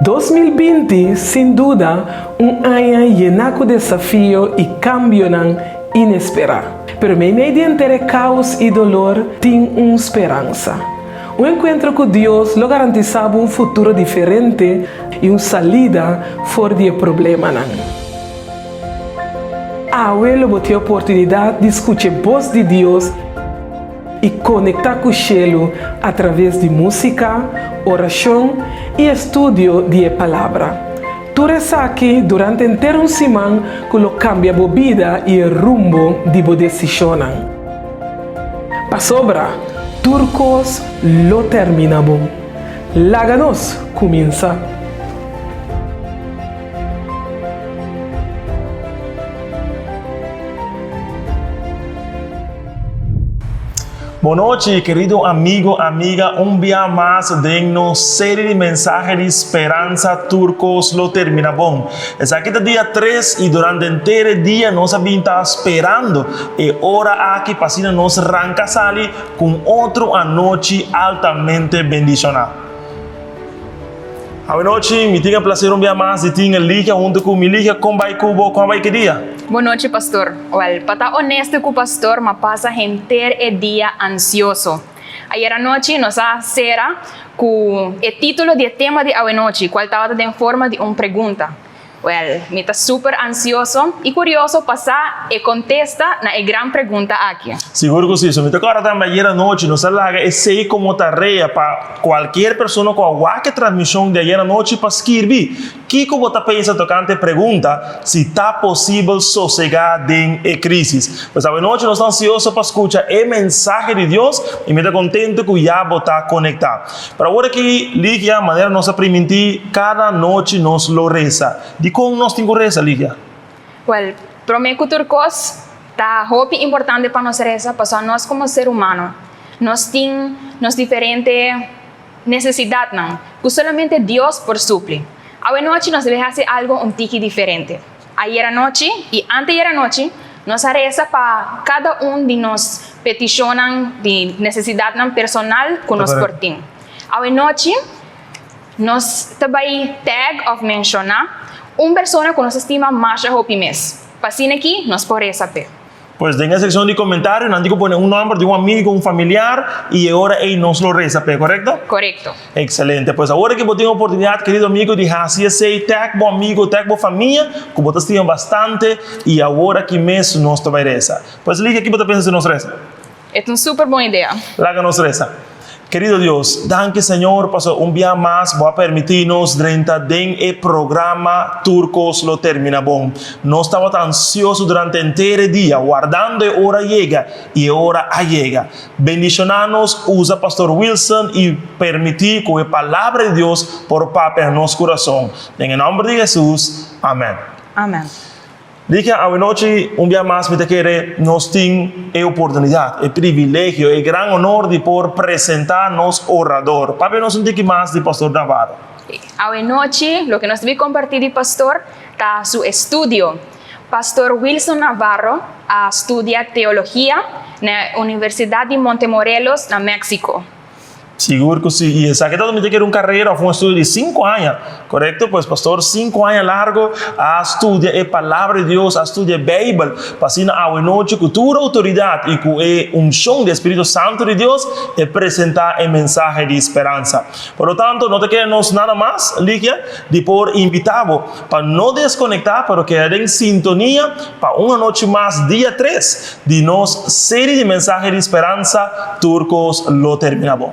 2020, sin duda, un año lleno de desafíos y cambios inesperados. Pero en medio de caos y dolor, tengo una esperanza. Un encuentro con Dios lo garantizaba un futuro diferente y una salida fuera del problema. Ahora yo tengo oportunidad de escuchar la voz de Dios y conectar con Él a través de música, oración y estudio de la palabra. Tú eres aquí durante entera una semana que lo cambia la vida y el rumbo de la decisión. Para sobra, turcos lo terminamos. Láganos comienza. Boa noite, querido amigo, amiga. Un día más de una serie de mensajes de esperanza turcos lo terminamos. Es aquí el día 3 y durante entero día nos habita esperando. Y ahora aquí pasina nos arranca sali con otro anoche altamente bendicionado. Boa noite, me tenho prazer um dia mais de ter liga junto com mi liga com vai cubo com vai que dia. Boa noite, pastor. Well, para estar honesto com o pastor, me pasa entero el día ansioso. Ayer anoche nos hacera con el título del tema de hoy noche, cual estaba en forma de una pregunta. Well, me está súper ansioso y curioso pasar y contesta na gran pregunta aquí. Seguro que sí. Me tocó ahora también ayer anoche, nos haga ese como tarea para cualquier persona con cualquier transmisión de ayer anoche para escribir. ¿Qué como está pensando tocante pregunta si está posible sosegar en crisis? Pues hoy noche nos está ansioso para escuchar el mensaje de Dios y me está contento que ya está conectado. Pero ahora que Ligia, manera nos permitir cada noche nos lo reza. ¿Cómo nos tengo reza, Ligia? Well, prometo turcos está muy importante para nos reza, para nós como ser humano. Nos tenemos diferentes necesidades, que solamente Dios por suple. Hoy noche nos debe hacer algo un tiki diferente. Ayer anoche y anteayer anoche nos reza para cada uno de nos peticionan de necesidad personal que nos portin. Hoy noche nos também tag of mencionar una persona que nos estima más a hopi mes. Pasina aquí, nos por esa pe. Pues en la sección de comentarios, nos digo poner un nombre de un amigo, un familiar, y ahora él nos lo reza, ¿correcto? Correcto. Excelente. Pues ahora que vos tengo oportunidad, querido amigo, de hacer ese tag, buen amigo, tag, buena familia, que vos te estiman bastante, y ahora que mes nos te va a reza. Pues Ligia, ¿qué vos te piensas de nos reza? Es una súper buena idea. La que nos reza. Querido Dios, danke Señor, pasó un día más, voy a permitirnos dentro del programa Turcos lo terminamos. No estaba tan ansioso durante entero día, guardando hora llega y hora llega. Bendicionarnos, usa Pastor Wilson y permitir que la palabra de Dios por papel en nuestro corazón. En el nombre de Jesús, amén. Amén. Dije hoy noche, un día más, me te quiere, nos tiene la oportunidad, el privilegio, el gran honor de por presentarnos orador. Para vernos un poco más de Pastor Navarro. Hoy noche, lo que nos debe compartir el pastor está su estudio. Pastor Wilson Navarro estudia teología en la Universidad de Montemorelos, en México. Seguro que sí. Y exactamente que era una carrera, fue un estudio de 5 años, ¿correcto? Pues pastor, 5 años largo, a estudiar la palabra de Dios, a estudiar la Biblia, pasina a una noche con toda autoridad y con un unción del Espíritu Santo de Dios y presentar el mensaje de esperanza. Por lo tanto, no te queremos nada más, Ligia, de por invitado para no desconectar, pero quedar en sintonía para una noche más, día 3, de nos serie de mensajes de esperanza, Turcos lo terminamos.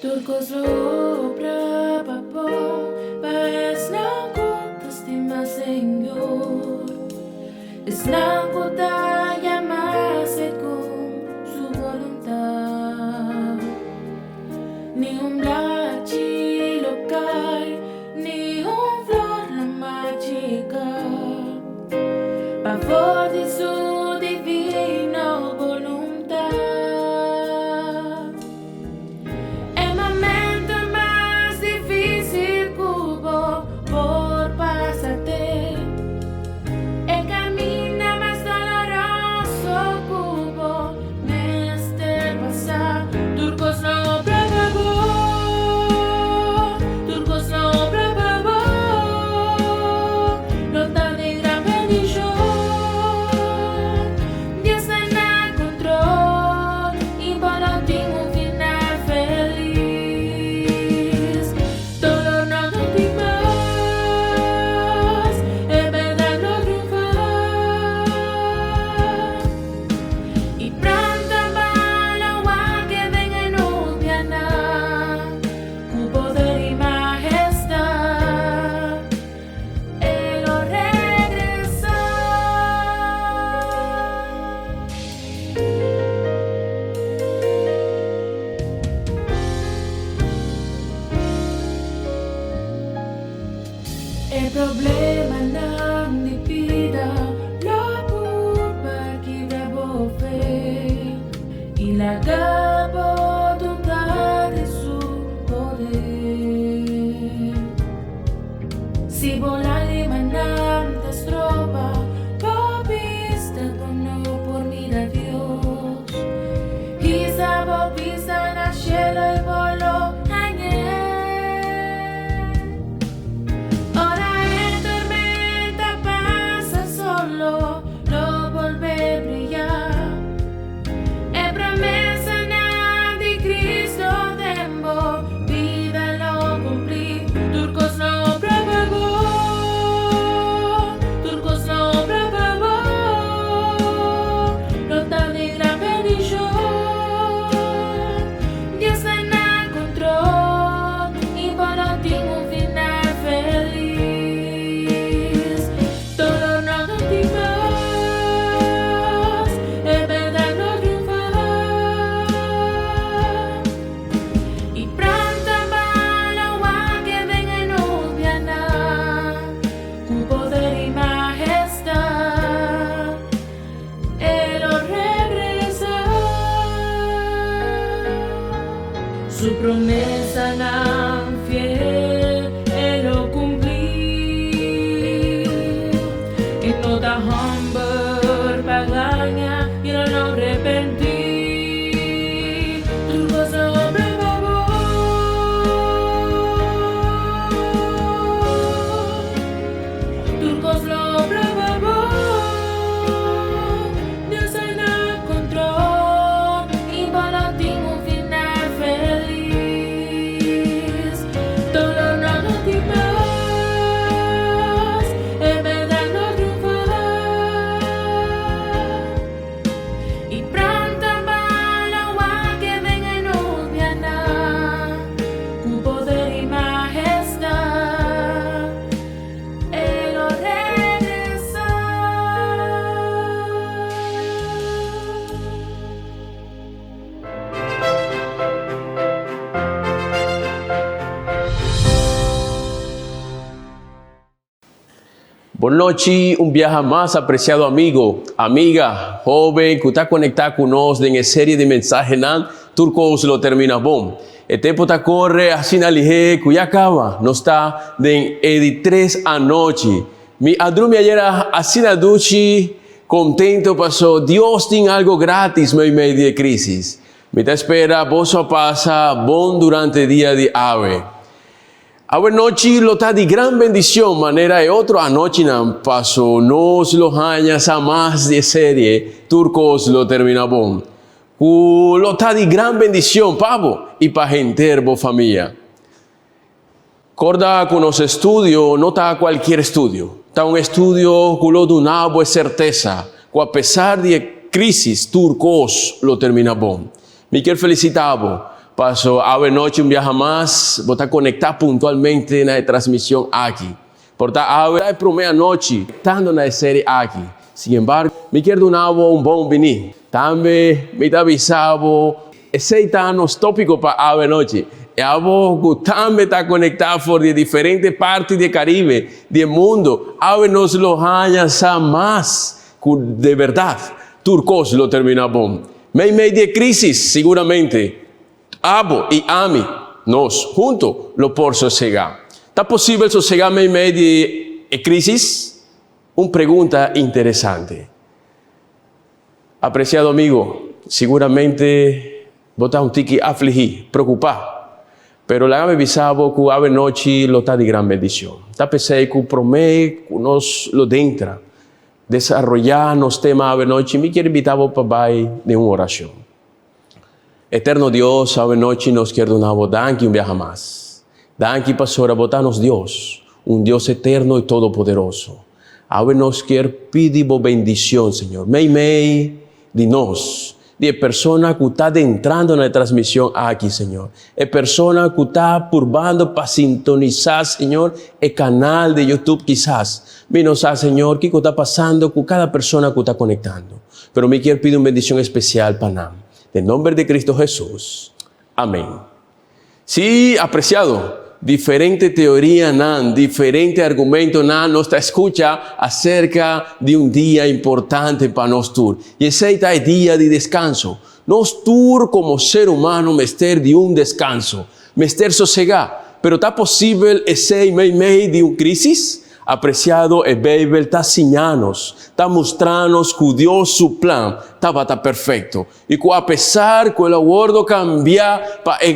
Turcos lo preparó, es la que estima Señor, es la que llamarse con su voluntad. Ni un blachi lo cae, ni un flor la machica, favor de su divina voluntad. En El problema nang dipida Lopur bagi rabo fe Ilagabo duda de su poder Si volare manam tas trova Popista tono por mira Dios Isa popista na cielo y volo Su promesa tan fiel, Él lo cumplí. Y no da humble pagana y no lo arrepentí. Tu cosa bravo, tu cosa bravo. Dios en el control y para ti un final feliz. Todo no te más, es verdad no triunfar. Y pronto va la agua que venga en Ubiana, con poder y majestad, Él lo regresa. Boa noite, viaje más, apreciado amigo, amiga, joven que está conectado con nosotros en esta serie de mensajes Turcos lo termina bom. El tiempo está corre, así na lige, que ya acaba, no está de 3 a noche. Mi adrumi ayer así na duchi, contento pasó, Dios tiene algo gratis en medio de crisis. Me te espera, vos pasa, bom durante el día de ave. Ahora noche lo está de gran bendición, manera de otro anoche no pasó, nos los años a más de serie, Turcos lo termina bom. Lo está de gran bendición, pavo, y para gente, familia. Corda con los estudios, no está cualquier estudio, está un estudio que lo da una certeza, que a pesar de crisis, Turcos lo termina bom. Me quiero felicitar. Paso a noche viaje más, vou estar conectado puntualmente na transmisión aquí. Portanto, a primera noche, estando na série aqui. Sin embargo, me quero dar bom venir. Também me avisado, aceitando tópicos para a noche. E abo também está conectado por de diferentes partes do Caribe, do mundo. A nos lo años a más, de verdade. Turcos lo termina bom. Meio de crisis, seguramente. Abo y Ami, nos juntos lo por sosegar. ¿Está posible sosegar en medio de crisis? Una pregunta interesante. Apreciado amigo, seguramente vos estás un tiki afligido, preocupado. Pero la game visabo que ave noche lo está de gran bendición. Está pensando que promete que nos lo dentra. Desarrollar nos temas ave noche. Me quiero invitar para de una oración. Eterno Dios, ave noche nos quiere dar danke un viaje más. Danke, pastor, botanos Dios, un Dios eterno y todopoderoso. Ave nos quiere pedir bendición, Señor. Mei de nos, de persona que está entrando en la transmisión aquí, Señor. Es persona que está purbando para sintonizar, Señor, el canal de YouTube quizás. Menos a Señor, ¿qué está pasando con cada persona que está conectando? Pero me quiere pedir una bendición especial para nosotros. En nombre de Cristo Jesús. Amén. Sí, apreciado. diferente teoria, nan, diferente argumento, nan, nós escuta acerca de um dia importante para nós tur. E esse é o dia de descanso. Nós tur, como ser humano, mester de um descanso, mester sossegar. Pero está possível esse meio de uma crise? Apreciado, a Bíblia está ensinando-nos, está mostrando-nos que Deus, seu plano, estava perfeito. E que apesar que o acordo cambiar para o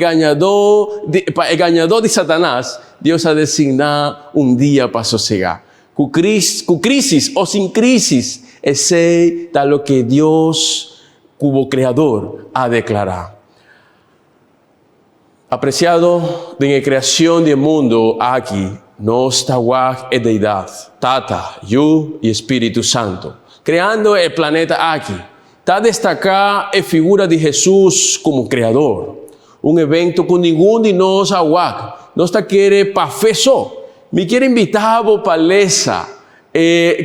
ganhador de Satanás, Deus ha designado um dia para sossegar. Com crise ou sem crise, esse é o que Deus, como Criador, ha declarado. Apreciado, en la creación del mundo aquí, nos tawag e deidad, Tata, Yu y Espíritu Santo, creando el planeta aquí. Está destacada la figura de Jesús como creador. Un evento que ninguno de nos awag, no está quiere pa fe so. Me quiere invitar a palestra,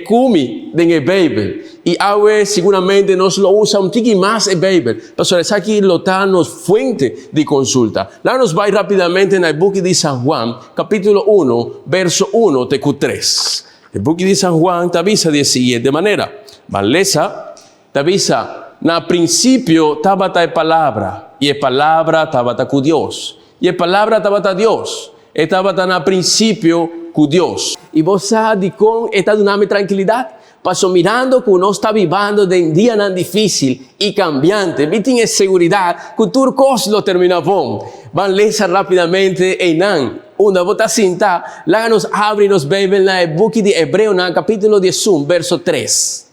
Kumi en el Bíblia. E ahora seguramente nos lo usa um pouquinho mais a Bíblia. Pastores, aqui lo está nos fuente de consulta. Lá nos vai rapidamente no book de San Juan, capítulo 1, verso 1 até 3. El book de San Juan te avisa de siguiente maneira. Valesa te avisa, na princípio estava a palavra, e a palavra estava com Deus. E a palavra estava com Deus. Estava na princípio com Deus. E você sabe como está dando tranquilidade? Passo mirando que nós está vivendo de um dia não difícil e cambiante. Me tem segurança que tudo coisa lo termina bom. Van ler rapidamente em Nan. Onde você sinta, lá nos abre nos Bíblia no book de Hebreu, no capítulo 11, verso 3.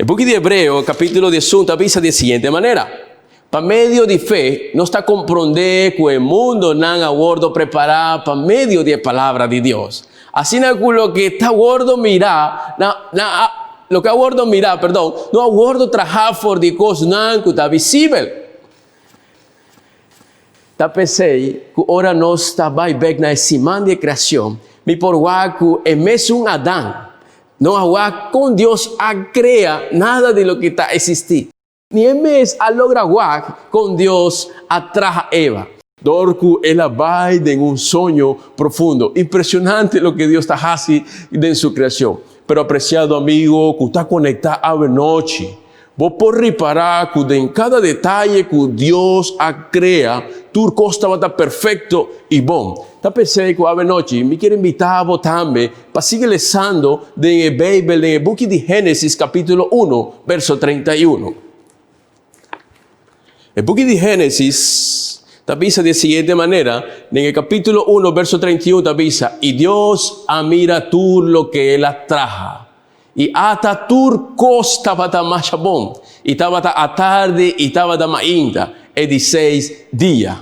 O book de Hebreu, capítulo 11, avisa de seguinte maneira. Para meio de fé, nós está compreender que o mundo não aguardo preparado para meio da palavra de Deus. Assim é lo que está aguardo mirar, lo que aguardo mirar, perdão, não aguardo trabalhar por de coisas não que está visível. Tá pensei que ora nós está vai back na semana de criação, me por que é mesmo Adão, não há com Deus a criar nada de lo que está existindo. Ni é mesmo a logra com Deus atrás Eva. Dorco, ela vai em um sonho profundo. Impressionante o que Deus está fazendo em sua criação. Pero apreciado amigo, que está conectado à noite, vou por reparar que em cada detalhe que Deus a cria, tudo costa está perfeito e bom. Tá pensei que à noite me quero invitar a também para seguir lendo em Bíblia, no book de Gênesis, capítulo 1, verso 31. El book de Gênesis te avisa de siguiente maneira, en el capítulo 1, verso 31 te avisa, y Dios mira tú lo que Él atraja, y hasta tu costa bata más bom, y estaba a tarde, y estaba da mainda, es 16 días.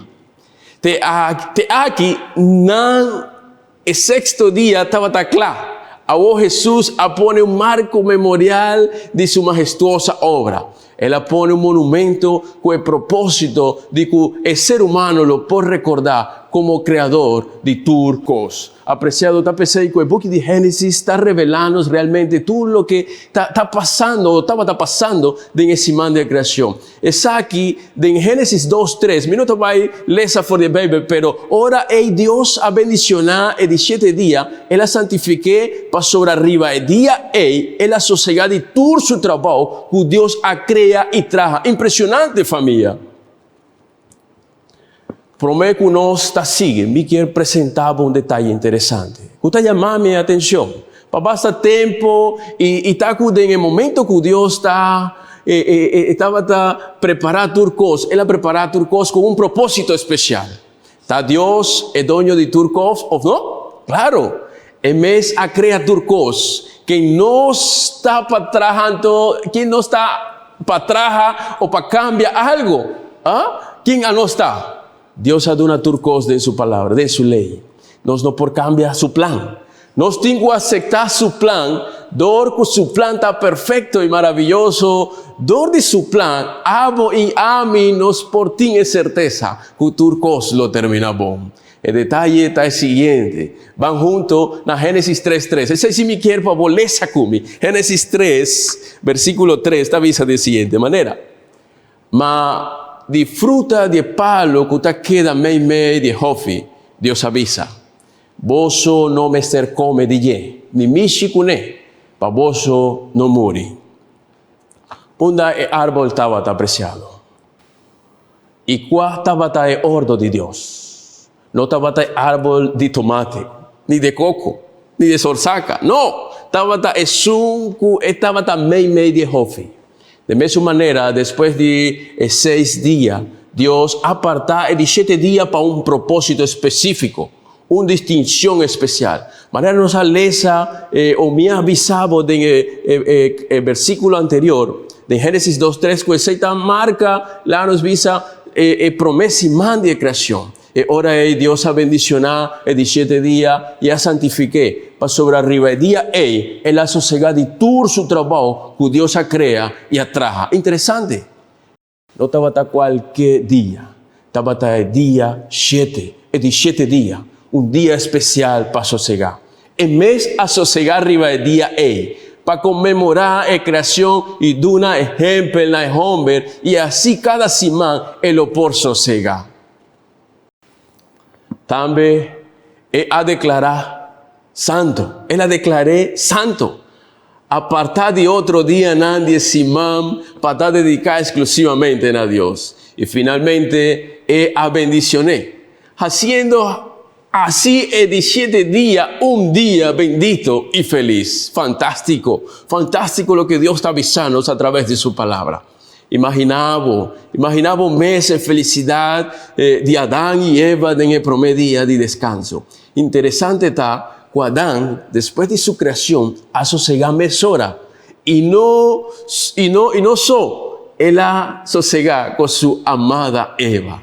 Te aquí, el sexto día estaba claro. Ahora Jesús pone un marco memorial de su majestuosa obra. Él pone un monumento con el propósito de que el ser humano lo pueda recordar como creador de turcos. Apreciado, está pensando que el book de Génesis está revelando realmente todo lo que está pasando, o estaba pasando en ese man de creación. Es aquí, en Génesis 2:3, mi no te voy a leer for the Bible, pero ahora Dios ha bendicionado el 17 días, Él ha santifique para sobre arriba el día, Él ha sosegado de todo su trabajo que Dios ha creado y trajo. Impresionante, familia. Prometo que nós está seguindo, me quero apresentar um detalhe interessante. Que está chamando minha atenção. Para basta tempo e está em momento que Deus estava preparando turcos, Ele preparado turcos com propósito especial. Tá Deus é dono de turcos ou não? Claro. É mês a criar turcos. Quem não está para trás, quem não está para trás ou para cambiar algo, quem não está? Deus ha dado turcos de su palabra, de su ley. Nos no por cambiar su plan. Nos tengo que aceptar su plan. Dor que su plan está perfecto y maravilloso. Dor de su plan, amo y ami nos por tiene certeza que turcos lo termina bom. El detalle está el siguiente. Van juntos na Génesis 3:3. Ese sí me quiere para bolesa kumi. Génesis 3, versículo 3, está avisa de siguiente manera. disfruta de palo que usted queda meio de hofi. Dios avisa. Vosso no mester come die, ni mishikune, pa vosso no muri. Punda e árbol estaba apreciado. Y cuál estaba el ordo de Dios. No estaba el árbol de tomate, ni de coco, ni de sorsaca. No, estaba el sunku, estaba también de hofi. De mesma maneira, después de 6 días, Dios aparta 7 días para un propósito específico, una distinción especial. Maneira nos alesa, o me avisaba en versículo anterior, de Génesis 2:3, que esta marca lá nos visa promessa de creação. Ora Deus a bendicionar de 7 dias e a santifique para sobre arriba. Dia ela sossegar de todo seu trabalho que Deus a crea e a traja. Interessante. Não estava qualquer dia. Estava dia 7. É de 7 dias. Dia especial para sossegar. Em mês a sossegar arriba de dia para comemorar a criação e dar um exemplo na homem e assim cada semana ele por sossegar. Também a declarar santo. Ela declaré santo. Apartar de outro dia nadie semana para dedicar exclusivamente a Deus. E finalmente a bendicioné. Haciendo así de 7 días, un día bendito y feliz. Fantástico. Fantástico lo que Dios está avisando a través de su palabra. Imaginava um mês de felicidade de Adão e Eva em o primeiro dia de descanso. Interessante está que Adão, depois de sua criação, a sossegar mesora. E não só ela sossegar com sua amada Eva.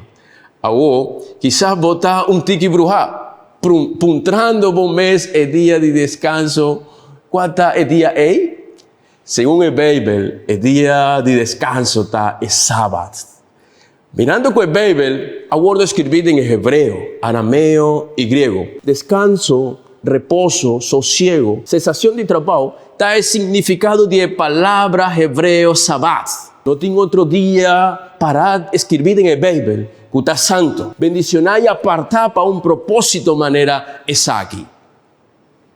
Agora, quizás botar um tique bruja, puntrando bom mês é dia de descanso. Qual é dia aí? Según el Bible, el día de descanso está el sábado. Mirando que el Bible, aguardo escribido en hebreo, arameo y griego. Descanso, reposo, sosiego, cesación de trabajo, está el significado de la palabra hebreo sabbat. No tiene otro día para escribir en el Bible que está santo. Bendicionar y apartar para un propósito manera es aquí.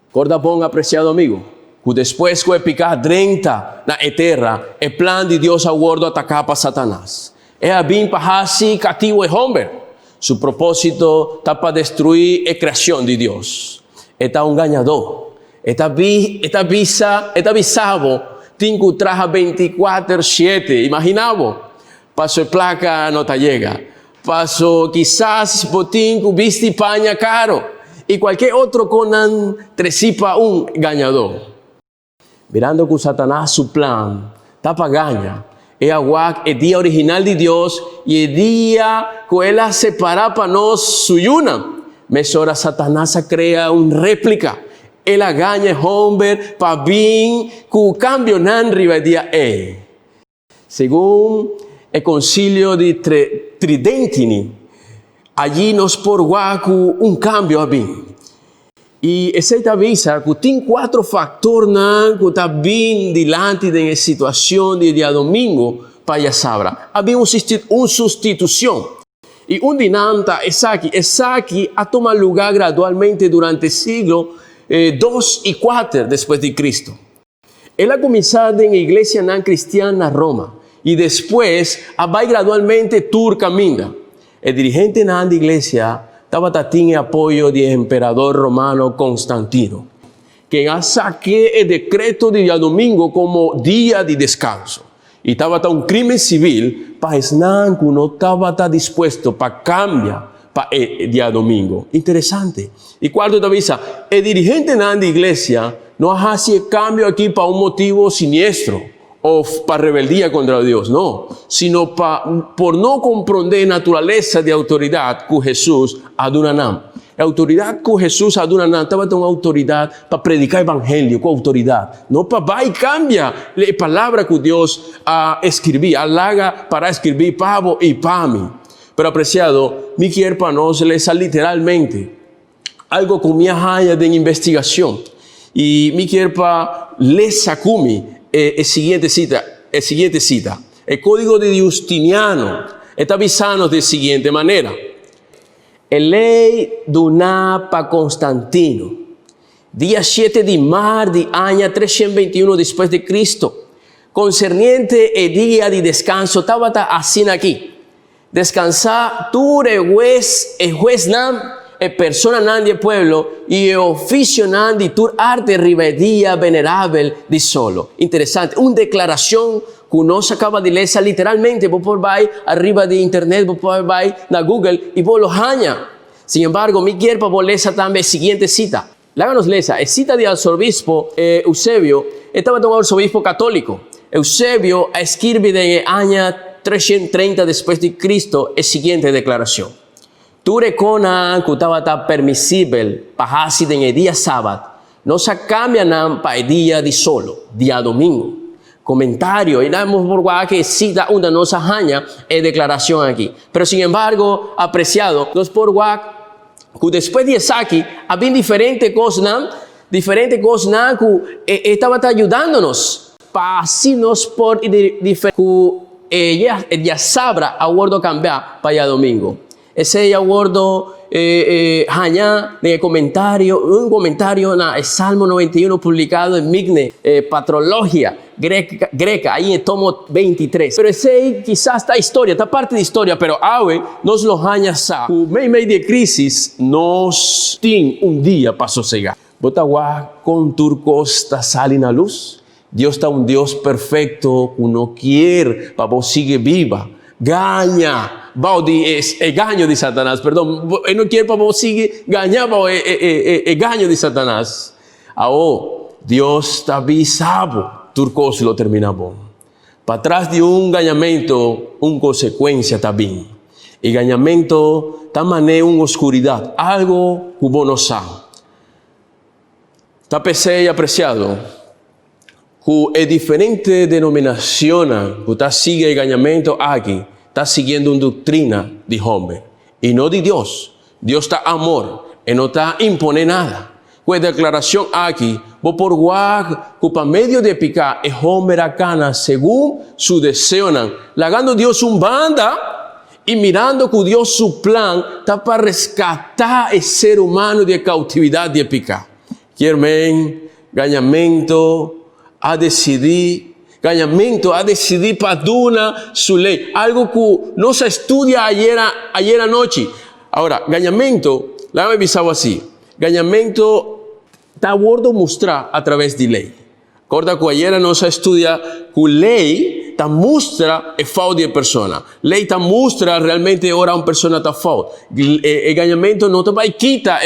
Corda bom, apreciado amigo. Que depois que picar 30 na terra, o plano de Deus aguardo atacar para Satanás. É bem para assim cativo o homem. Seu propósito está para destruir a criação de Deus. Está um ganhador. Está avisado. Tem que trazer 24/7. Imaginava? Passou placa não te chega. Passou quizás botim que viste panha caro. E qualquer outro conan trecipa um ganhador. Mirando que Satanás, su plan, está para ganhar. É el día original de Dios y el día que Él separa para nós suyuna. Mas ahora Satanás crea una réplica. Él ganha el hombre para bien que o cambio não arriba día Según el concilio de Tridentini, allí nos por un cambio a bien. E essa avisa que tem 4 fatores que estão bem diante da situação de dia domingo para a sabra. Havia uma substituição. E dinâmica é aqui a tomar lugar gradualmente durante o século 2 e 4 depois de Cristo. Ela começou na igreja não cristiana na Roma e depois vai gradualmente tur caminho. O dirigente da igreja tinha apoio do imperador romano Constantino, que saque o decreto de dia domingo como dia de descanso. E estava um crime civil para não que não estava disposto para cambiar para o dia domingo. Interessante. E quarto avisa, o dirigente da igreja não faz cambio aqui para um motivo siniestro ou para rebeldia contra Deus, não, sino por não compreender a natureza de autoridade que Jesus aduna. A autoridade que Jesus aduna estava uma autoridade para predicar o evangelho com autoridade, não para vai e cambia a palavra que Deus escreveu, alaga para escrever pavo e pame. Pero apreciado, me quero para nós ler literalmente algo com minha área de investigação e me quero para ler sacumi. Siguiente cita. El código de Justiniano está avisando de siguiente manera. El lei donà pa Constantino, dia 7 de março de ano 321 después de Cristo, concerniente el día de descanso, estaba así aquí. Descansar tú el juez nam, persona nan de pueblo, y el oficio nan de tu arte ribería venerable de solo. Interesante, una declaración que uno se acaba de leer literalmente, vos por vai arriba de internet, vos por vai na Google, y vos lo haña. Sin embargo, mi quiero vos leer también siguiente cita. Láganos leer, es cita de arzobispo Eusebio, estaba un arzobispo católico. Eusebio escribe en el año 330 después de Cristo la siguiente declaración. Tu recona que estaba permisible para hacer en el día sábado, no se cambian para el día de solo, día domingo. Comentario, y damos por que cita una nosa haña declaración aquí. Pero sin embargo, apreciado, nos por que después de aquí, había diferentes cosas que estaban ayudándonos para hacernos por diferentes que ella sabrá aguardo cambiar para el domingo. Ese aguardo haña en el comentario, un comentario en el Salmo 91 publicado en Migne, Patrología greca, ahí en tomo 23. Pero ese quizás esta historia, esta parte de historia, pero ahora nos lo haña sa. Medio de crisis nos tiene un día para sosegar. Botagua con turcos está saliendo a luz. Dios está un Dios perfecto, uno quiere para vos sigue viva. Gaña, es el gaño de Satanás, perdón, él no quiere para vos sigue gañando el gaño de Satanás. Ahora, Dios está avisado, turcos lo terminamos. Para atrás de un gañamiento, una consecuencia también. El gañamiento está manera una oscuridad, algo que vos no sabe. Está pesado y apreciado. Que diferente denominación que está sigue el gañamiento aquí, está siguiendo una doctrina de hombre y no de Dios. Dios está amor y no está impone nada. Pues declaración aquí, vos por guag, que para medio de picar es hombre acana según su deseo, lagando Dios un banda y mirando que Dios su plan está para rescatar el ser humano de cautividad de picar. Quieren gañamiento a decidir para duna su ley. Algo que no se estudia ayer anoche. Ahora, gañamiento, la he avisado así. Gañamiento está gordo mostrar a través de ley. Acorda que ayer no se estudia que ley está mostra el falta de persona. Ley está mostra realmente ahora una persona está falta. El gañamiento no te va a quitar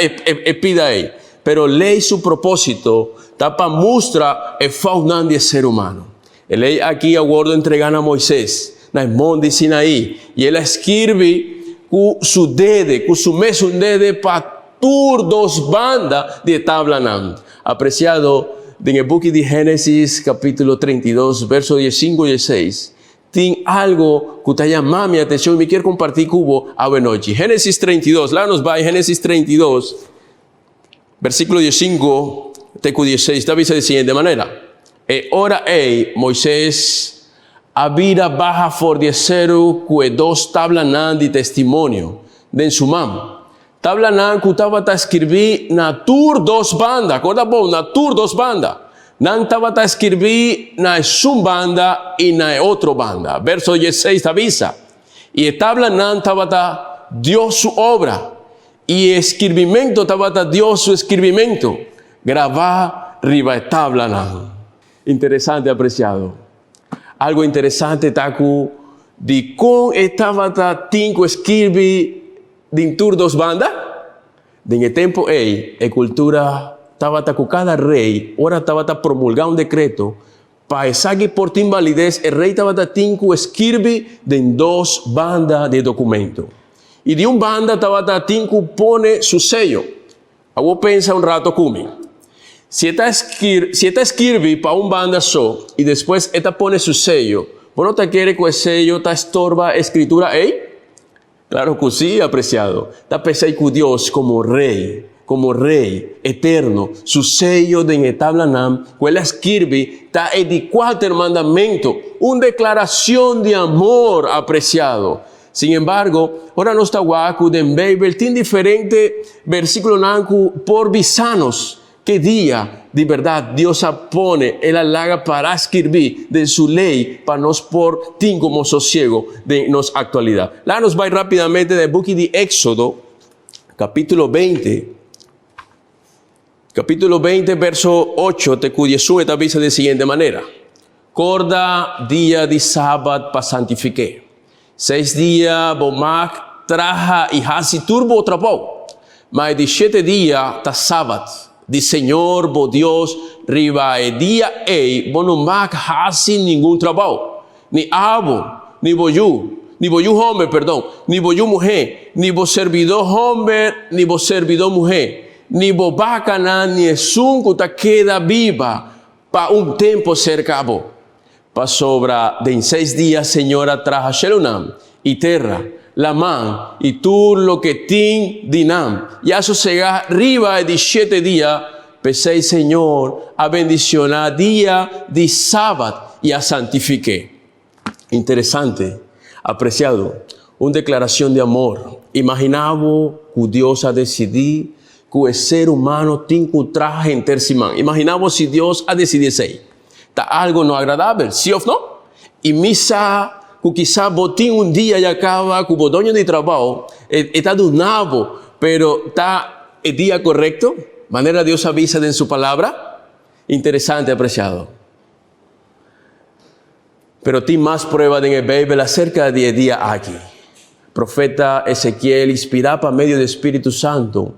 pida ahí. Pero ley su propósito está para mostrar el falta de ser humano. El ley aquí aguardo entregar a Moisés, en el monte Sinaí, y él escribe con su dedo, con su meso un dedo para dos bandas de tabla. Apreciado, en el book de Génesis, capítulo 32, versos 15 y 16, tiene algo que te llama mi atención y me quiero compartir con vos a noche. Génesis 32, lá nos va en Génesis 32, versículo 15, teco 16, está dice de siguiente manera. Ora Moisés había baja fordiecero que dos tablas de testimonio de su mano. Tabla que estaba a escribir na tur dos bandas, acorda bom, na tur dos bandas. Nan estaba a escribir na su banda y na otra banda. Verso 16 avisa. Y tabla nan estaba a Dios su obra. Y escribimiento estaba a Dios su escribimiento. Grabar riba de tabla nan. Interesante, apreciado. Algo interesante está que de cómo estaba a tinco escribir de tur dos bandas. En el tiempo la cultura estaba con cada rey, ahora estaba promulgar un decreto para que por ti validez el rey estaba tinco escribir de dos bandas de documento. Y de un banda estaba tinco pone su sello. Ahora pensa un rato conmigo. Si esta escribe para un banda solo y después esta pone su sello, ¿vos no te quiere que el sello te estorba escritura ahí? Claro que sí, apreciado. Está pensando que Dios como rey eterno, su sello de tablanam, que él escribe, está el cuarto mandamiento, una declaración de amor, apreciado. Sin embargo, ahora no está guaco de Bible, tiene diferente versículo nanku por visanos. ¿Qué día de verdad Dios pone el halaga para escribir de su ley para nos por tin como sosiego de nos actualidad? La nos va rápidamente del book de Éxodo, capítulo 20. Capítulo 20, verso 8, te cuyesu esta dice de siguiente manera. Corda día de sábado pa santifique. 6 días bomac traja y hasi turbo trapau. Mas de 7 días ta sábado. De Señor, bo Dios, riba e día bo no mac hasi ningún trabajo. Ni abo, ni boyu hombre, perdón, ni boyu mujer, ni bo servidor hombre, ni bo servidor mujer. Ni bobacana ni esun que queda viva pa un tiempo cercabo. Pa sobra de en 6 días, Señora, traja Shelunam y terra, la man y tú lo que tin dinam. Y eso sega riba de 7 días, pesei Señor, a bendicionar día de sábado y a santifique. Interesante, apreciado, una declaración de amor. Imaginaba que Dios ha decidido que el ser humano tiene que trabajar en terciman. Imaginamos si Dios ha decidido eso. Está algo no agradable, ¿sí o no? Y misa, que quizá botín un día ya acaba, que bodoño de trabajo, está donado, pero está el día correcto, manera Dios avisa en su palabra. Interesante, apreciado. Pero tiene más pruebas en el Bible acerca de día aquí. Profeta Ezequiel, inspirado por medio del Espíritu Santo,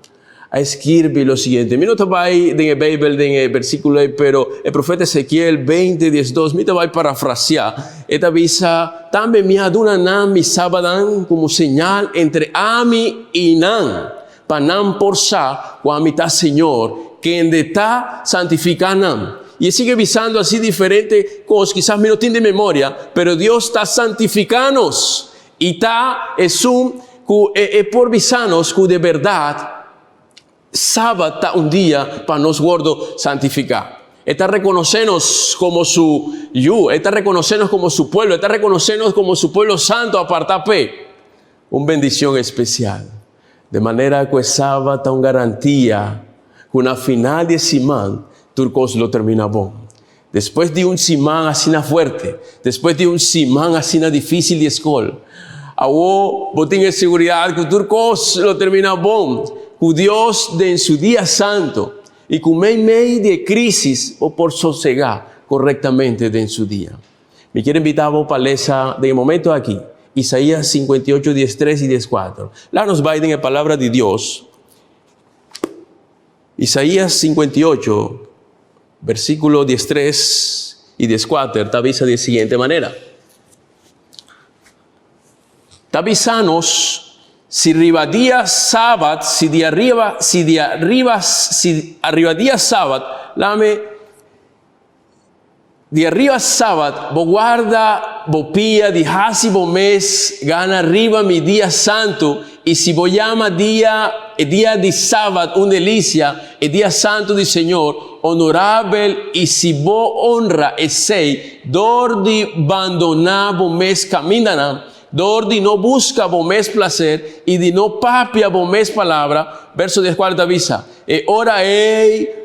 a escribir lo siguiente. Mira, no va en el Bible, en el versículo, pero el profeta Ezequiel 20:12, mira, va a parafrasear. Esta visa también me aduna nam mi sabadan como señal entre ami y nan. Panam por sa, cuamita Señor, que en está santificanam. Y sigue visando así diferentes cosas, quizás me no tiene de memoria, pero Dios está santificanos. Y está, es por visanos que de verdad, sábado está un día para nos gordo santificar. Está reconocernos como su está reconocernos como su pueblo, está reconocernos como su pueblo santo, apartape. Una bendición especial. De manera que el sábado está una garantía que una final de simán, turcos lo termina bon. Después de un simán así fuerte, después de un simán así difícil de escuela, ahora botín de seguridad que turcos lo termina bon. Que Dios de en su día santo y que medio de crisis o por sosegar correctamente de en su día. Me quiero invitar a para leer de momento aquí, Isaías 58, 13 y 14. La nos va en la palabra de Dios. Isaías 58, versículo 13 y 14, te avisa de la siguiente manera. Te avisanos. Si arriba día sábado, si de arriba día sábado, de arriba sábado, bo guarda, bo pía, de hasi bo mes, gana arriba mi día santo, y si bo llama el día de sábado, una delicia, el día santo del Señor, honorable, y si bo honra ese, dor de abandonar bo mes caminará, dor de no busca bomés placer y de no papia bomés palabra. Verso 14 avisa. Ora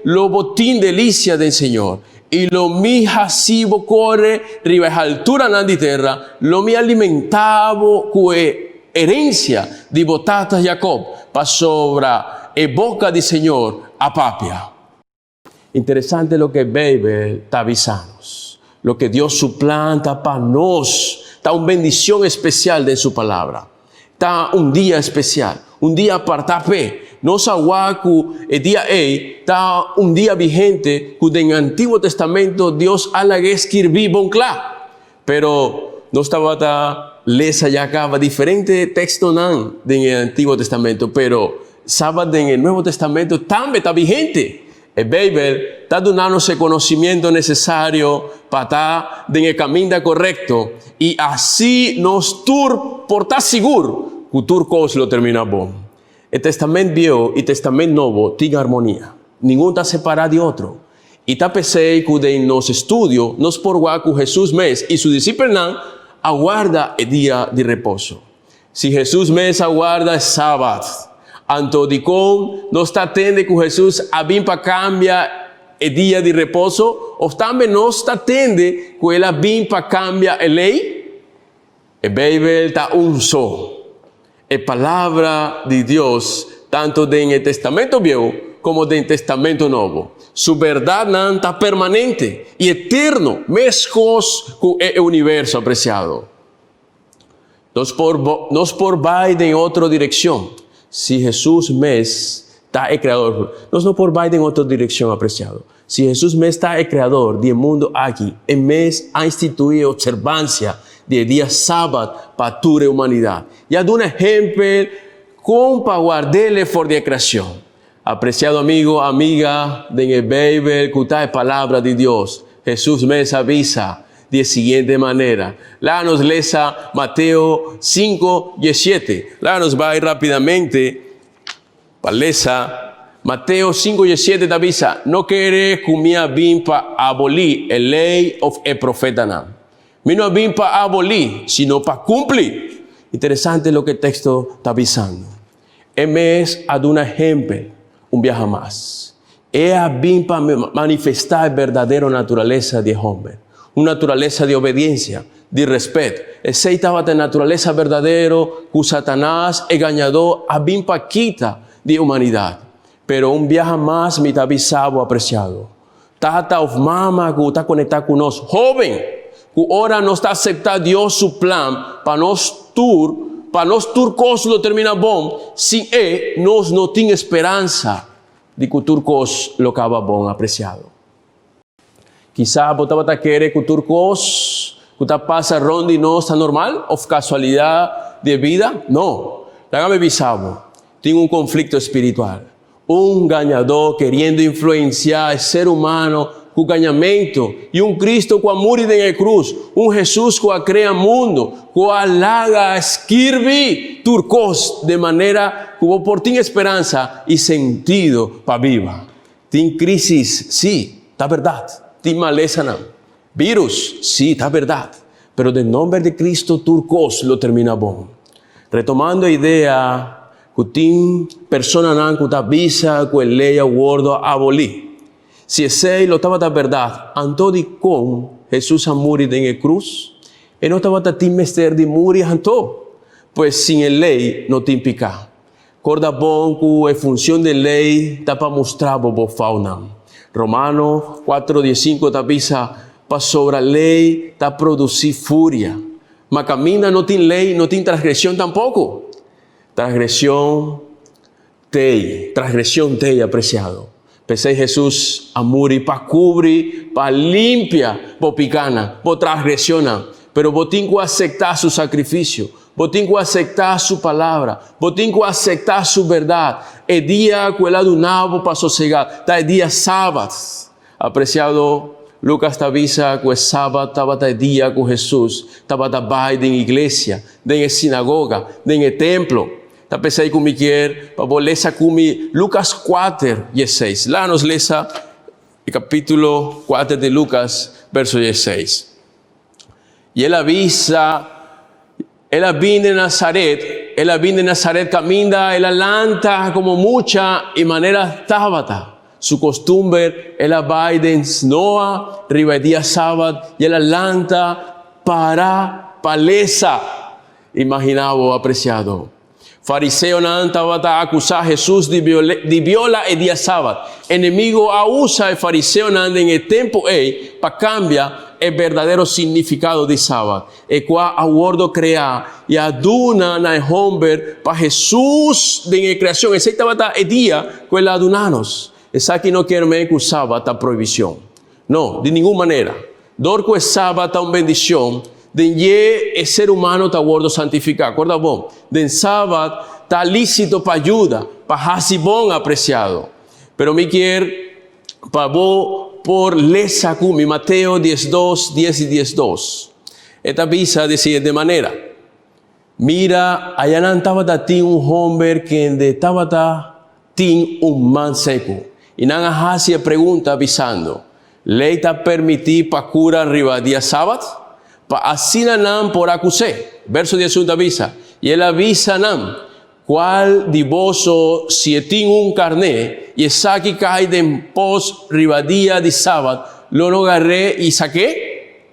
lo botín delicia del Señor. Y lo mi hasibo corre riba altura nandi terra. Lo mi alimentavo cue herencia de botatas Jacob. Pa sobra boca del Señor a papia. Interesante lo que Bible está avisando. Lo que Dios suplanta para nos. Está una bendición especial de su palabra. Está un día especial, un día apartape. No sawaku el día está un día vigente que en el Antiguo Testamento Dios halague escribir bon clar. Pero no estaba lesa ya acaba diferente texto en el Antiguo Testamento, pero sábado en el Nuevo Testamento también está vigente. El Bible está dando ese conocimiento necesario para estar en el camino correcto y así nos portar seguro que turcos lo termina bon. El Testamento Viejo y el Testamento Nuevo tienen armonía. Ninguno está separado de otro. Y está pensé que en los estudios nos por que Jesús mes y su discípulo aguarda el día de reposo. Si Jesus mesa guarda sábado, antodicom não está tende que Jesus abim para cambia o dia de repouso, ou também não está tende que ele abim para cambia a lei. A Bíblia está só. A palavra de Deus, tanto no Testamento Viejo como no Testamento Novo. Sua verdade não está permanente e eterno, mesmo com o universo apreciado. Nós por vai em outra direção. Se Jesus mesmo está o Criador, nós não por vai em outra direção, apreciado. Se Jesus mesmo está o Criador do mundo aqui, e mesmo a instituir observância de dia sábado para toda a humanidade. E há um exemplo como para guardar for de criação. Apreciado amigo, amiga, de Bíblia, que está a palavra de Deus, Jesus mesmo avisa de seguinte maneira. Lá nos lesa Mateus 5:17. Lá nos vai rapidamente para lesa Mateus 5:17 avisa: não querer comia bem para abolir a lei ou o profeta não. Não vim para abolir, sino para cumprir. Interessante lo que o texto está avisando. É mesmo a um exemplo, viaje mais. É vim para manifestar a verdadeira natureza de homem. Uma natureza de obediência, de respeito. Essa estava a natureza verdadeira que Satanás é ganhador a vim para quita de humanidade. Pero viaje mais me está avisado, apreciado. Tata of mama que está conectado conosco. Jovem, que ora não está aceitar Deus seu plano para nós turcos lo termina bom, se nós não temos esperança de que o turcos lo acaba bom, apreciado. Quizá você vai querer que o turcos que passa ronde nós está normal, ou casualidade de vida? Não. Déjame avisar, tem conflito espiritual. Ganhador querendo influenciar o ser humano com ganhamento, e Cristo que morre na cruz, Jesus que cria mundo, que alaga, escreve turcos, de maneira que por ter esperança e sentido para viva. Tem crisis, sim, está verdade. Tem maleza, não. Vírus, sim, está verdade. Pero de nome de Cristo, turcos lo termina bom. Retomando a ideia, que tem pessoa não que avisa que a lei é gordo abolir. Se esse lo estava da verdade, anto de com Jesus a morrer na cruz, e não estava a mester de morrer anto, pois sem a lei não tem pecado. Corda bom que a função da lei está para mostrar o fauna. Romanos 4:15 está avisa para sobre a lei está produzir fúria. Mas caminha não tem lei, não tem transgressão tampouco. Transgressão tem, apreciado. Pensei Jesus a morrer para cobrir, para limpiar, para picana, para transgressão. Pero vos tem que aceitar seu sacrifício. Vos tem que aceitar sua palavra. Vos tem que aceitar sua verdade. É dia que ele do nabo para sossegar. Está é dia sábado. Apreciado, Lucas te avisa que o sábado estava o dia com Jesus. Estava trabalhando na igreja, na sinagoga, no templo. Está pensando que me quer, para ler comigo Lucas 4:16. Lá nos lesa o capítulo 4 de Lucas, verso 16. E ele avisa, ela viene de Nazaret, camina, ela lanta como mucha y manera tábata. Su costumbre, ela vai de Noa, riba dia sábado, y ela lanta para palesa. Imaginado, apreciado. Fariseo não estava a acusar Jesus de viola e dia sábado. Enemigo a usa o fariseo não em tempo para cambiar o verdadeiro significado de sábado. E qual a gordo criar e aduna na homem para Jesus de criação. Esse estava o dia que ele adunanos. Essa aqui não quer me que o sábado a proibição. Não, de nenhuma maneira. Dor que o sábado é uma bendição. De o ser humano está gordo santificar. Acorda bom? Den sábado está lícito para ajuda, para fazer bom, apreciado. Pero me quer para vos por lesa cumi, Mateo 10:2, 10 y 10:2. Esta avisa de siguiente maneira. Mira, allá não estava homem que estava man seco. E não hacía pergunta avisando. Lei está permitir para cura arriba dia sábado? Para así não por acusé. Verso 11 avisa. Y él avisa nam, cual divoso si tiene un carné, y saque cae de pos ribadía de sábado, lo agarré y saqué,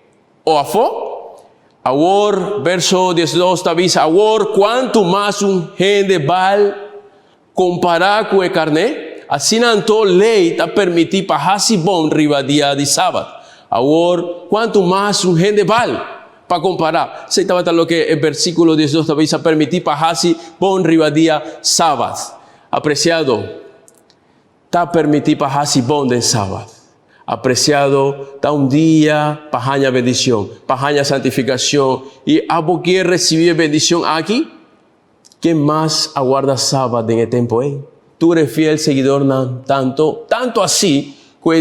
o afo, ahora, verso 12, avisa, ahora, cuanto más un gente val comparar con el carné, así nanto ley te permití pajasi bon ribadía de sábado. Ahora, cuanto más un gente val para comparar. Se estaba lo que el versículo 12 avisa, permití pajasi bon ribadía sábado. Apreciado, te permití pajasi bon de sábado. Apreciado, está un día pajaña bendición, pajaña santificación. Y a vos quieres recibir bendición aquí, ¿quién más aguarda sábado en el tiempo? Tú eres fiel seguidor, tanto así, que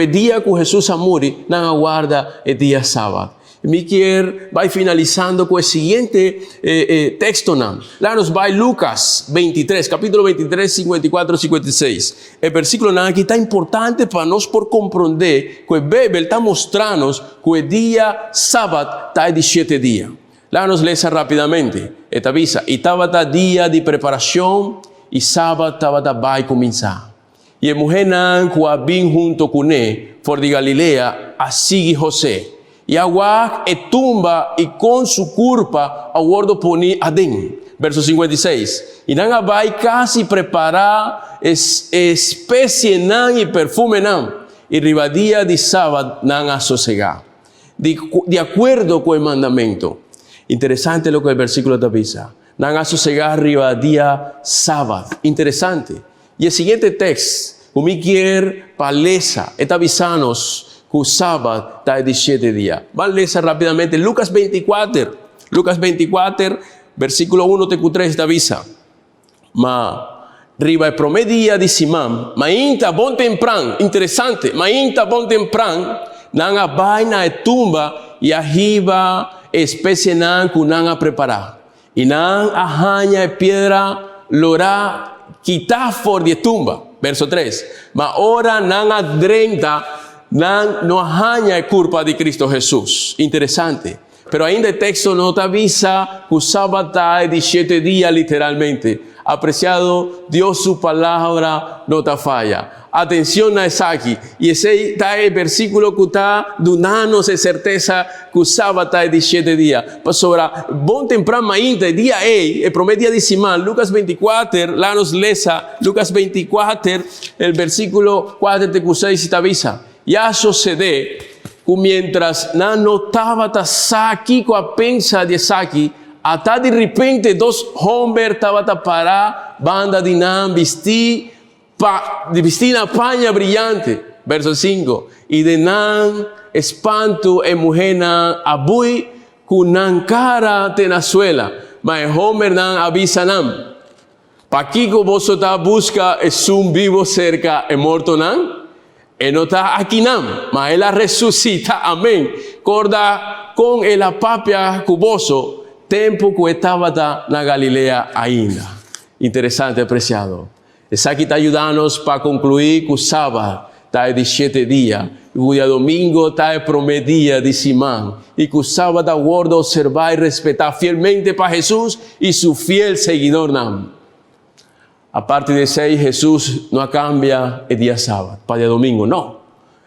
el día que Jesús amuri, no aguarda el día sábado. Mi quiere va finalizando con el siguiente texto. La nos va Lucas 23, capítulo 23, 54, 56. El versículo aquí está importante para nos por comprender que el Biblia está mostrando que el día sábado está 17 días. La nos lee rápidamente. Esta avisa, y estaba día de preparación y sábado estaba va a comenzar. Y el mujer que había junto con él, por de Galilea, así José. Y agua tumba y con su culpa aguardo poní adén. Verso 56. Y nanga vai casi preparar especie nan y perfume nan. Y ribadía de sábado nan a sosegar. De acuerdo con el mandamiento. Interesante lo que el versículo te avisa. Nan a sosegar ribadía sábado. Interesante. Y el siguiente texto. Umiquier palesa. Está avisanos. Que sábado está 17 días. Van a leer rápidamente Lucas 24. Lucas 24, versículo 1 TQ3 te avisa. Ma riba el promedia de Simán. Ma inta bon tempran. Interesante. Ma inta bon tempran. Nan a vaina de tumba y arriba especie nan que nan a preparar. Y nan a jaña de piedra lora quitar for de tumba. Verso 3. Ma ora nan a drenta no haña culpa de Cristo Jesús. Interesante. Pero ainda el texto no te avisa que sábado está 17 días literalmente. Apreciado, Dios su palabra no te falla. Atención a esa aquí. Y ese está el versículo que está dándonos certeza que sábado está 17 días. Pues sobre bon temprano ainda, día el primer día de semana, Lucas 24, la nos lesa, Lucas 24, el versículo 4 de 6 te avisa. Ya sucede que mientras no notaba aquí con la pensa de aquí, hasta de repente dos hombres estaban para banda de nan vestir una paña brillante. Verso 5. Y de nan espanto en mujer nan abui con nan cara tenazuela. Mas el hombre nan avisa nan. Pa kiko vosotros busca es un vivo cerca el muerto nan. Él no está aquí, mas él la resucita, amén. Corda con el papia cuboso, tiempo que estaba en Galilea ainda. Interesante, apreciado. Esa aquí está ayudándonos para concluir que sábado está 17 días, y el día domingo está el primer día de semana, y que sábado aguarda observar y respetar fielmente para Jesús y su fiel seguidor nam. Aparte de 6, Jesús no cambia el día sábado para el domingo. No,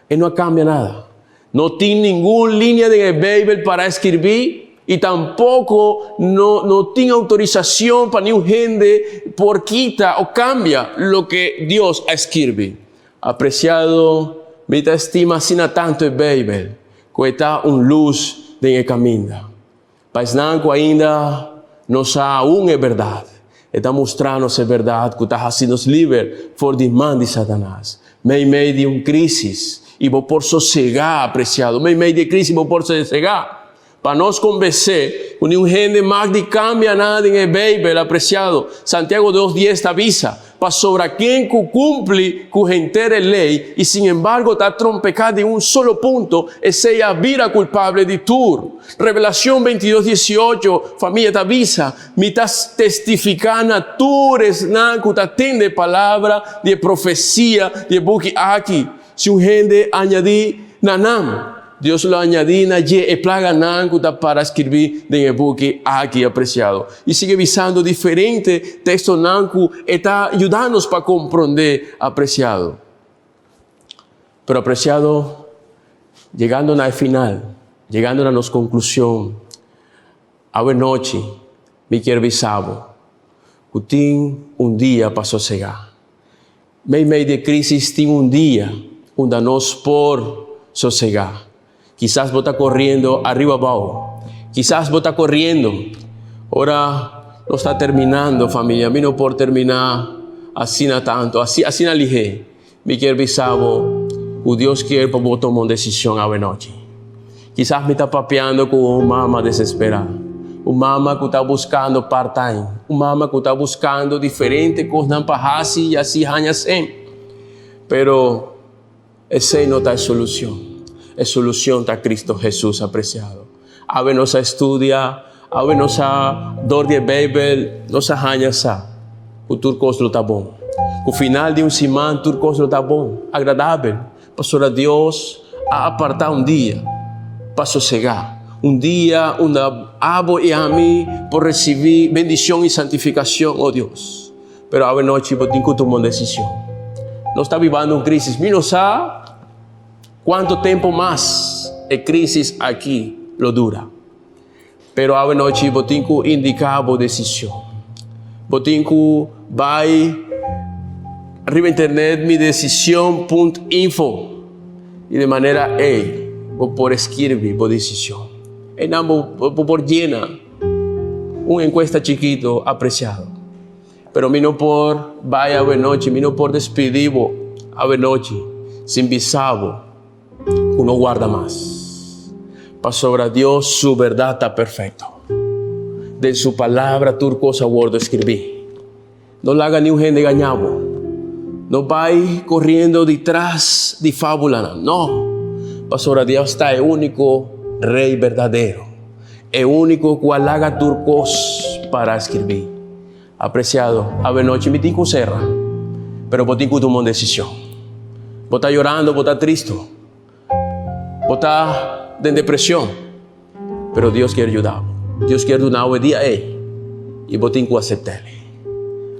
Él no cambia nada. No tiene ninguna línea de Biblia para escribir y tampoco no tiene autorización para ningún gente por quita o cambia lo que Dios escribe. Apreciado, me estima sin tanto el Biblia que está una luz en el camino. Mas não ainda não aún é verdade. Está mostrando ser verdade que está sendo livre por demanda de Satanás. Meio de uma crise e vou por sossegar, apreciado. Meio de crise vou por sossegar. Para nos convencer, nenhum gente mais de cambia nada em Bíblia, apreciado. Santiago 2:10 avisa. Para sobre quem cumpre com a inteira lei e, sin embargo, está trompecado em um solo ponto, esse a vira culpável de tudo. Revelação 22:18, família te avisa, me estás testificando a todos que te atende palavra de profecia, de buque aqui. Se um gente añadir nanam, Dios lo añadina y plaga nancuta para escribir en el buque aquí, apreciado. Y sigue visando diferentes textos nancu, está ayudándonos para comprender, apreciado. Pero apreciado, llegando al final, llegando a la conclusión, a la noche, mi quiero visabo, Putin un día para sosegar. Meio de crisis, tiene un día, donde nos por sosegar. Quizás vos está corriendo arriba abajo. Quizás vos está corriendo. Ahora no está terminando, familia. Vino por terminar así na tanto, así na ligé. Mi quiero visabo, o Dios quiere para vos tomar una decisión a la noche. Quizás me está papeando con una mamá desesperada. Una mamá que está buscando part-time. Una mamá que está buscando diferentes cosas para hacer y así años. Pero esa no está solución. La solución está Cristo Jesús, apreciado. A ver, nos estudia, a ver, nos dor de Bibel, nos años. O turcos lo está bom. O final de semana, turcos lo está bom. Agradável. Pastor a Dios a apartar un día para sosegar. Un día donde abo y a mí por recibir bendición y santificación, oh Dios. Pero a ver, noche, yo tengo que tomar una decisión. No está viviendo una crisis. No sabe cuánto tiempo más la crisis aquí lo dura. Pero a ver, noche, yo tengo que indicar una decisión. Yo tengo que arriba internet mi decisión.info y de manera por escribir por decisión. En ambos por llena una encuesta chiquito apreciado. Pero mi no por vaya a noche, mi no por despedido a noche, sin visabo, uno guarda más. Pastor a Dios, su verdad está perfecto. De su palabra turcosa guardo escribí. No le haga ni un gente engañado. No vaya corriendo detrás de fábula, no. Pastor a Dios está el único Rey verdadero, el único cual haga turcos para escribir. Apreciado, a ver noche me tengo cerra, pero vos tengo que tomar una decisión. Vos está llorando, vos está triste, vos está en depresión, pero Dios quiere ayudar. Dios quiere dar un día a él y vos tengo que aceptarle.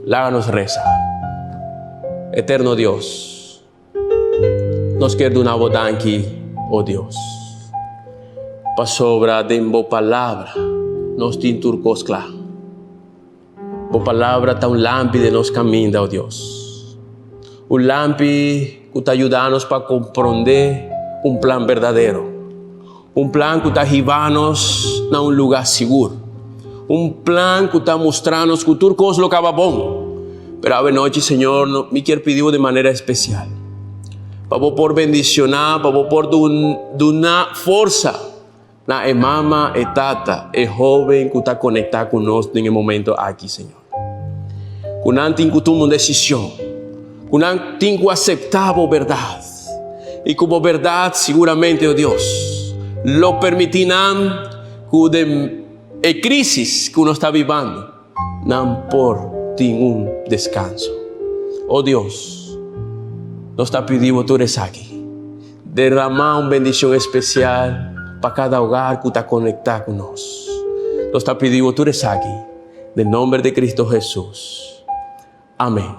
Láganos reza. Eterno Dios, nos quiere dar una boda aquí, oh Dios. Pa sobra de bo palabra, nos tin turcos claro. Bo palabra ta un lampi de nos camina, oh Dios. Un lampi que te ayudanos para comprender un plan verdadero. Un plan que te llevanos a un lugar seguro. Un plan que te mostranos que turcos lo acaba bon. Pero a noche, Señor, me quiero pedir de manera especial. Para vos por bendicionar, para vos por una fuerza. Na mama, tata, joven que está conectado con nosotros en el momento aquí, Señor. Que no tengo que tomar una decisión. Que no tengo que aceptar la verdad. Y como verdad, seguramente, oh Dios, lo permitirán que de la crisis que uno está viviendo, no por ningún descanso. Oh Dios, nos está pidiendo tú eres aquí. Derramar una bendición especial para cada hogar que está conectado con nosotros. Nos está pidiendo tú eres aquí. En el nombre de Cristo Jesús. Amén.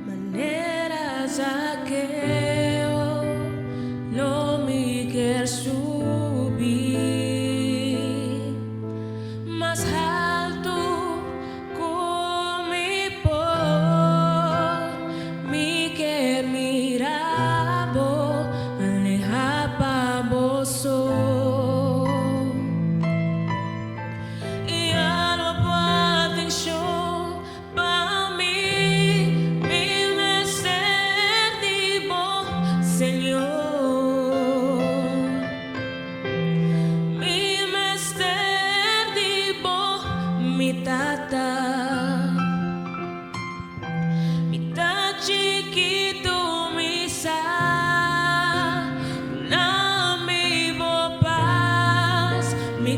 Manera saqueo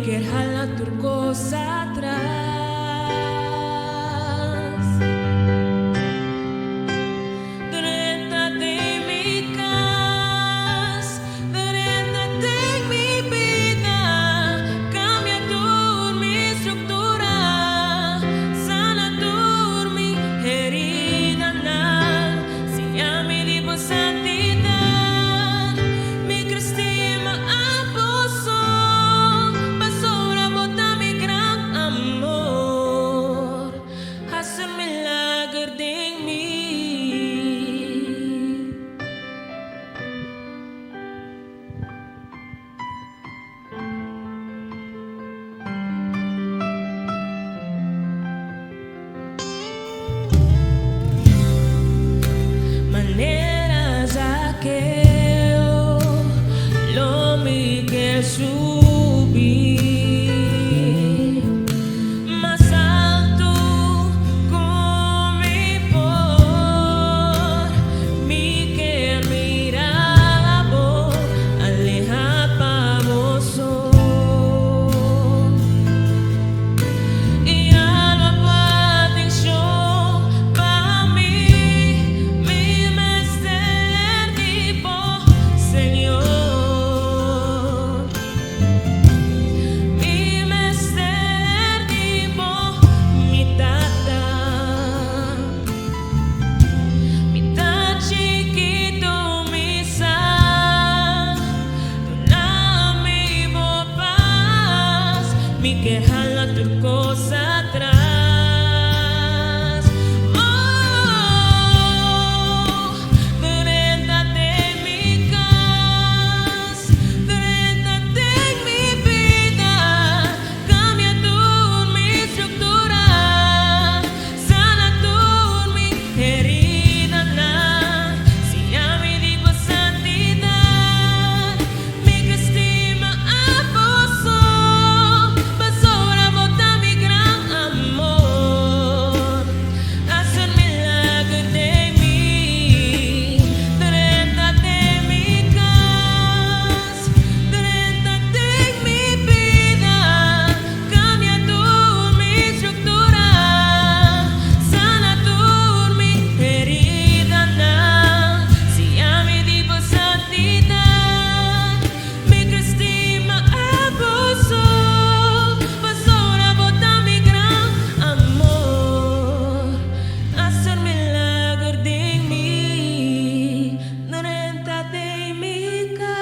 quer jala turcosa atrás. Drentate en mi casa, drentate en mi vida, cambia tu mi estructura, sana tu mi herida, siami di po santidad, mi cristima aposo, basura bota mi gran amor, haz un milagro de mí. Maneras aquello lo mi que subir más alto con mi por mi que miraba aleja pavoso y algo atención para mí mi mester tipo Señor mi mester tipo mi tata chiquito mi sal la mi paz mi que jala tu cosa atrás. Oh, drentate en mi casa, drentate en mi vida, cambia tu mi estructura, sana tu mi herida, siami di po santidad, mi cristima aposo, basura bota mi gran amor, haz un milagro de mí, drentate en mi casa, drentate en mi vida, cambia tu mi estructura, sana tu mi herida, siami di po santidad, mi cristima aposo, basura bota mi gran amor, haz un milagro de mí, drentate en mi casa.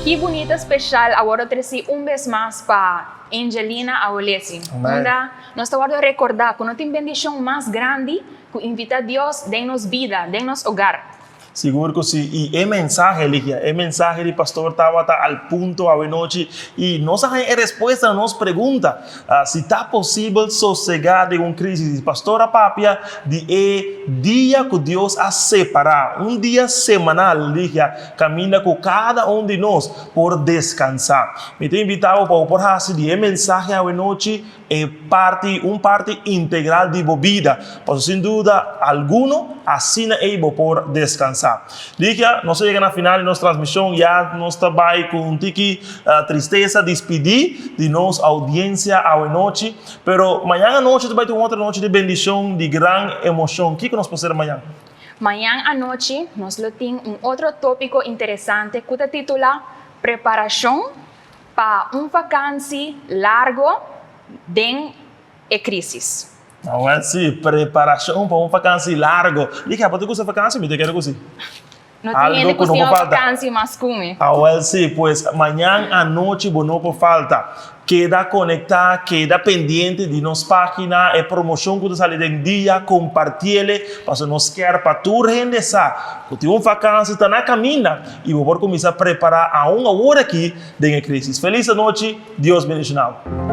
Qué bonito especial ahora trazer vez más para Angelina Aulesi. Amén. Onde nós estamos a recordar que não tem bendição mais grande que invitar Deus de nos vida, de nos hogar. Seguro que sí. Y el mensaje, Ligia, el mensaje del pastor Tabata al punto a noche y nos hay respuesta, nos pregunta si está posible sosegar de una crisis. Pastora Papia, de día que Dios ha separado, un día semanal, Ligia, camina con cada uno de nosotros por descansar. Me te invitado por hacer el mensaje a noche un parte integral de la vida. Pues sin duda alguno, así no es por descansar. Ligia, no se llegan al final de nuestra transmisión, ya nos está con un tiki tristeza, despedir de nuestra audiencia a noche, pero mañana noche te va a tener otra noche de bendición, de gran emoción. ¿Qué nos puede hacer mañana? Mañana a noche nos lo tiene un otro tópico interesante que se titula Preparación para un vacancia largo de crisis. Ahora sí, preparación para un vacancia largo. Ligia, ¿por qué usas vacancia? Me te quiero decir. No Algo tiene que no cuestión falta. vacancia más come. Ahora sí, pues mañana a noche, bueno, por falta. Queda conectada, queda pendiente de nuestra página, promoción que sale del día, compartirle, para nos quedar para tu regresar. Que tiene un vacancia, está en la camina y voy a comenzar a preparar a una hora aquí de crisis. Feliz noche, Dios bendicionado.